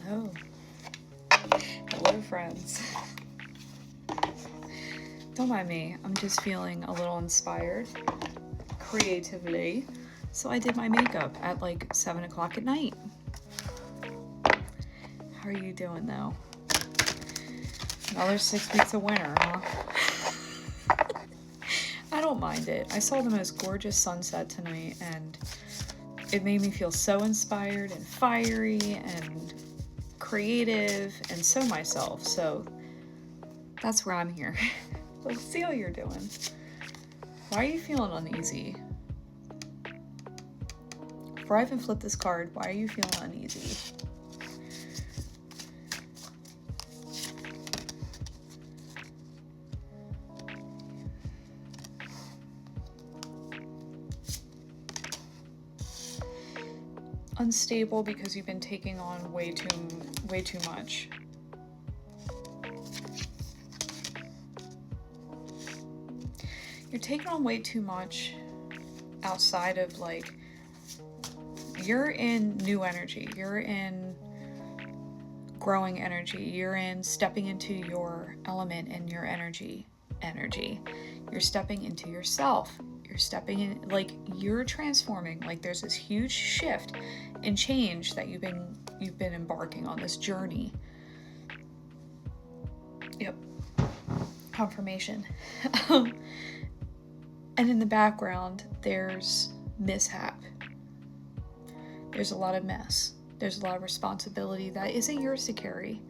Hello. Hello, friends. Don't mind me. I'm just feeling a little inspired creatively. So I did my makeup at like 7 o'clock at night. How are you doing though? Another 6 weeks of winter, huh? I don't mind it. I saw the most gorgeous sunset tonight and it made me feel so inspired and fiery and creative and so myself. So that's where I'm here. Let's see how you're doing. Why are you feeling uneasy? Before I even flip this card, why are you feeling uneasy? Unstable because you've been taking on way too much. You're taking on way too much outside of like, you're in new energy, you're in growing energy, you're in stepping into your element and your energy. You're stepping into yourself. You're stepping in, like you're transforming, like there's this huge shift and change that you've been embarking on this journey. Yep. Confirmation. And in the background, there's mishap. There's a lot of mess. There's a lot of responsibility that isn't yours to carry.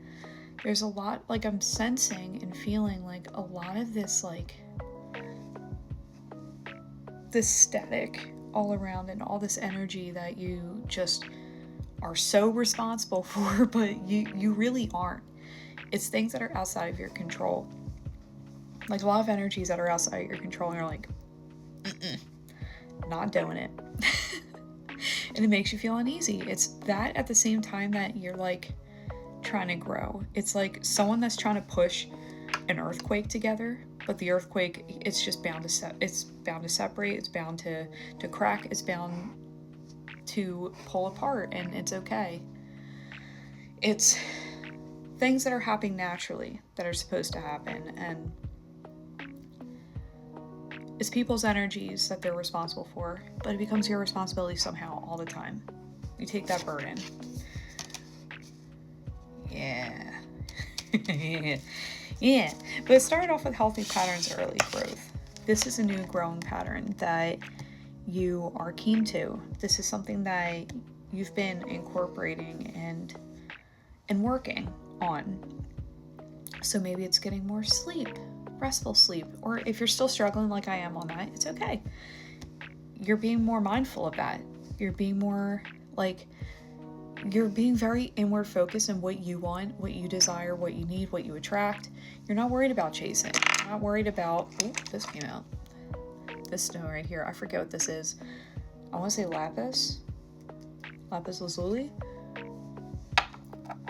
There's a lot, like I'm sensing and feeling like a lot of this, like this static all around and all this energy that you just are so responsible for, but you really aren't. It's things that are outside of your control. Like a lot of energies that are outside of your control and you're like, not doing it. And it makes you feel uneasy. It's that at the same time that you're like trying to grow. It's like someone that's trying to push an earthquake together, but the earthquake, it's just bound to separate, it's bound to crack, it's bound to pull apart, and it's okay. It's things that are happening naturally that are supposed to happen, and it's people's energies that they're responsible for, but it becomes your responsibility somehow all the time. You take that burden. Yeah. Yeah. But it started off with healthy patterns, early growth. This is a new growing pattern that you are keen to. This is something that you've been incorporating and working on. So maybe it's getting more sleep. Restful sleep, or if you're still struggling like I am on that, it's okay. You're being more mindful of that. You're being more like, you're being very inward focused on what you want, what you desire, what you need, what you attract. You're not worried about chasing. You're not worried about, this came out. This stone right here, I forget what this is. I want to say lapis lazuli,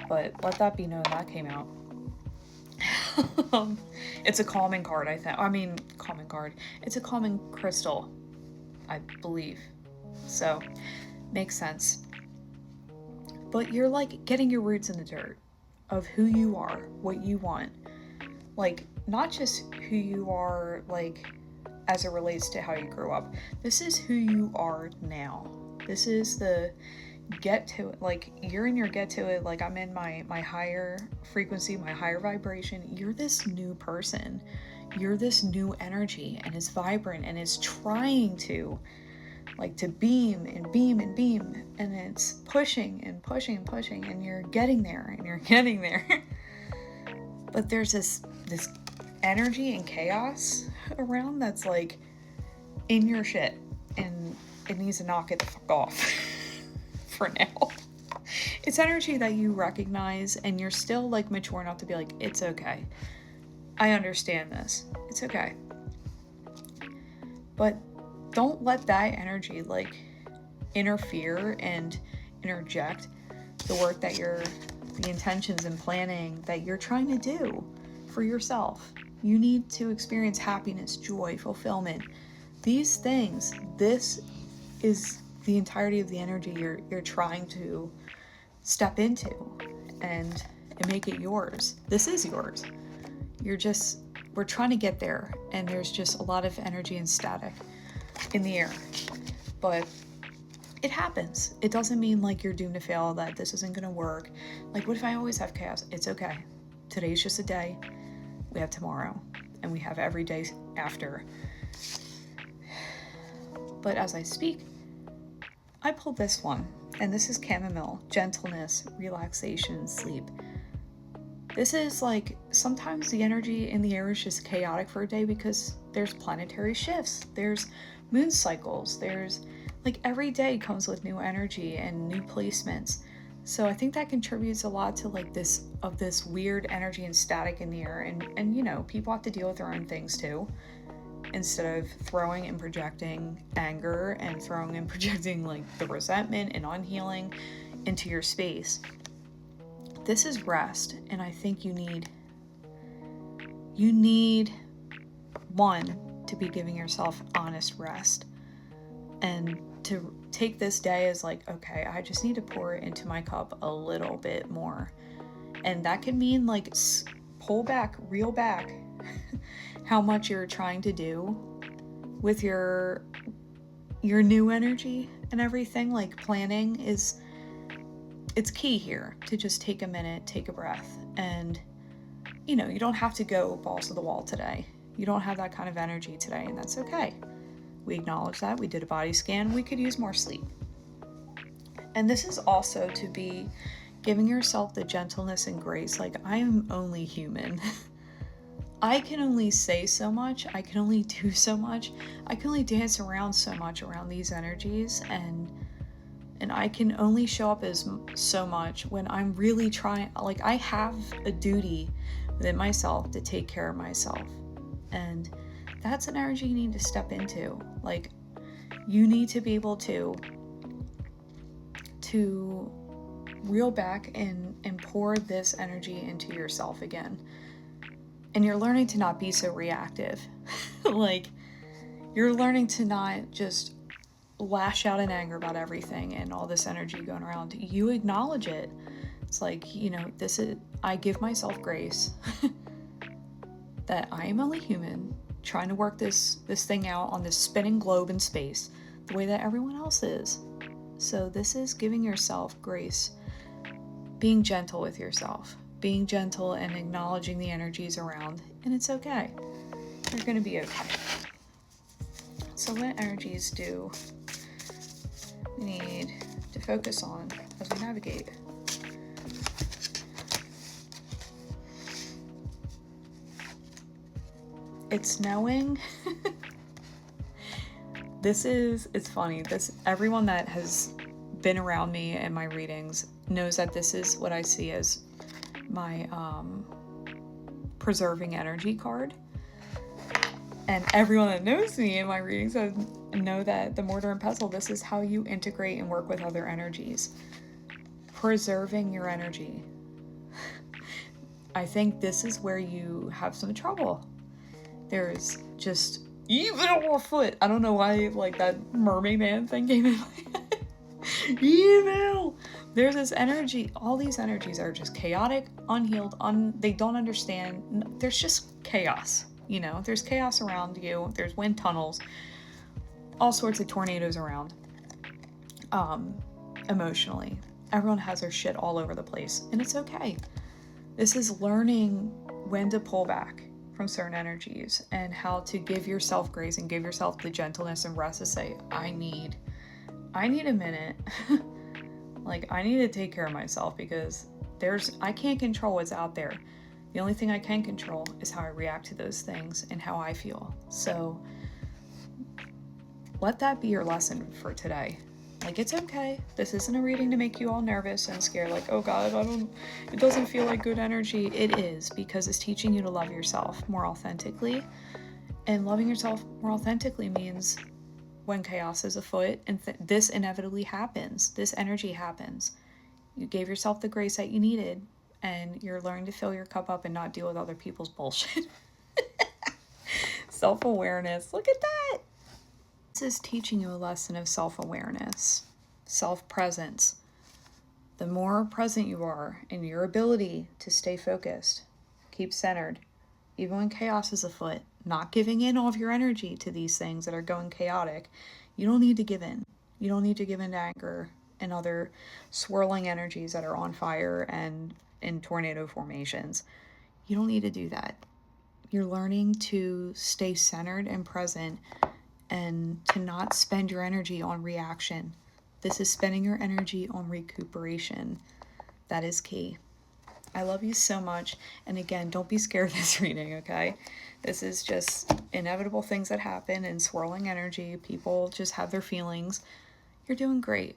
but let that be known that came out. It's a calming card, calming card. It's a calming crystal, I believe. So, makes sense. But you're like getting your roots in the dirt of who you are, what you want. Like, not just who you are, like, as it relates to how you grew up. This is who you are now. This is the get to it, like you're in your get to it, like I'm in my higher frequency, my higher vibration. You're this new person, you're this new energy, and it's vibrant and it's trying to like to beam and beam and beam, and it's pushing and pushing and pushing, and you're getting there and you're getting there. But there's this energy and chaos around that's like in your shit, and it needs to knock it the fuck off. For now. It's energy that you recognize, and you're still like mature enough to be like, it's okay. I understand this. It's okay. But don't let that energy like interfere and interject the work that the intentions and planning that you're trying to do for yourself. You need to experience happiness, joy, fulfillment. These things, this is the entirety of the energy you're trying to step into. and make it yours. This is yours. We're trying to get there, and there's just a lot of energy and static in the air. But it happens. It doesn't mean like you're doomed to fail, that this isn't gonna work. Like, what if I always have chaos? It's okay. Today's just a day. We have tomorrow, and we have every day after. But as I speak, I pulled this one, and this is chamomile, gentleness, relaxation, sleep. This is like, sometimes the energy in the air is just chaotic for a day because there's planetary shifts, there's moon cycles, there's like every day comes with new energy and new placements. So I think that contributes a lot to like this weird energy and static in the air. And you know, people have to deal with their own things too. Instead of throwing and projecting anger and throwing and projecting like the resentment and unhealing into your space. This is rest, and I think you need one, to be giving yourself honest rest, and to take this day as like, okay, I just need to pour it into my cup a little bit more. And that can mean like pull back, reel back how much you're trying to do with your new energy and everything. Like, planning it's key here to just take a minute, take a breath. And you know, you don't have to go balls to the wall today. You don't have that kind of energy today, and that's okay. We acknowledge that. We did a body scan. We could use more sleep. And this is also to be giving yourself the gentleness and grace. Like, I am only human. I can only say so much. I can only do so much. I can only dance around so much around these energies, and I can only show up as so much when I'm really trying. Like, I have a duty within myself to take care of myself, and that's an energy you need to step into. Like, you need to be able to reel back and pour this energy into yourself again. And you're learning to not be so reactive. Like, you're learning to not just lash out in anger about everything and all this energy going around. You acknowledge it. It's like, you know, I give myself grace that I am only human, trying to work this thing out on this spinning globe in space the way that everyone else is. So this is giving yourself grace, being gentle with yourself, being gentle and acknowledging the energies around, and it's okay. You're going to be okay. So what energies do we need to focus on as we navigate? It's knowing. It's funny. Everyone that has been around me and my readings knows that this is what I see as my preserving energy card. And everyone that knows me in my readings know that the mortar and pestle, this is how you integrate and work with other energies. Preserving your energy. I think this is where you have some trouble. There's just evil afoot. I don't know why like that mermaid man thing came in my head. Evil. There's this energy. All these energies are just chaotic, unhealed, they don't understand. There's just chaos. You know, there's chaos around you. There's wind tunnels, all sorts of tornadoes around. Emotionally, everyone has their shit all over the place, and it's okay. This is learning when to pull back from certain energies and how to give yourself grace and give yourself the gentleness and rest to say, I need a minute. Like, I need to take care of myself because I can't control what's out there. The only thing I can control is how I react to those things and how I feel. So let that be your lesson for today. Like, it's okay. This isn't a reading to make you all nervous and scared. Like, oh God, it doesn't feel like good energy. It is, because it's teaching you to love yourself more authentically. And loving yourself more authentically means when chaos is afoot, and this inevitably happens, this energy happens, you gave yourself the grace that you needed, and you're learning to fill your cup up and not deal with other people's bullshit. Self-awareness. Look at that. This is teaching you a lesson of self-awareness, self-presence, the more present you are in your ability to stay focused, keep centered, even when chaos is afoot, not giving in all of your energy to these things that are going chaotic. You don't need to give in. You don't need to give in to anger and other swirling energies that are on fire and in tornado formations. You don't need to do that. You're learning to stay centered and present and to not spend your energy on reaction. This is spending your energy on recuperation. That is key. I love you so much. And again, don't be scared of this reading, okay? This is just inevitable things that happen in swirling energy. People just have their feelings. You're doing great.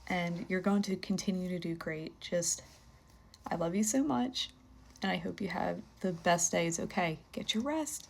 And you're going to continue to do great. Just, I love you so much. And I hope you have the best days, okay? Get your rest.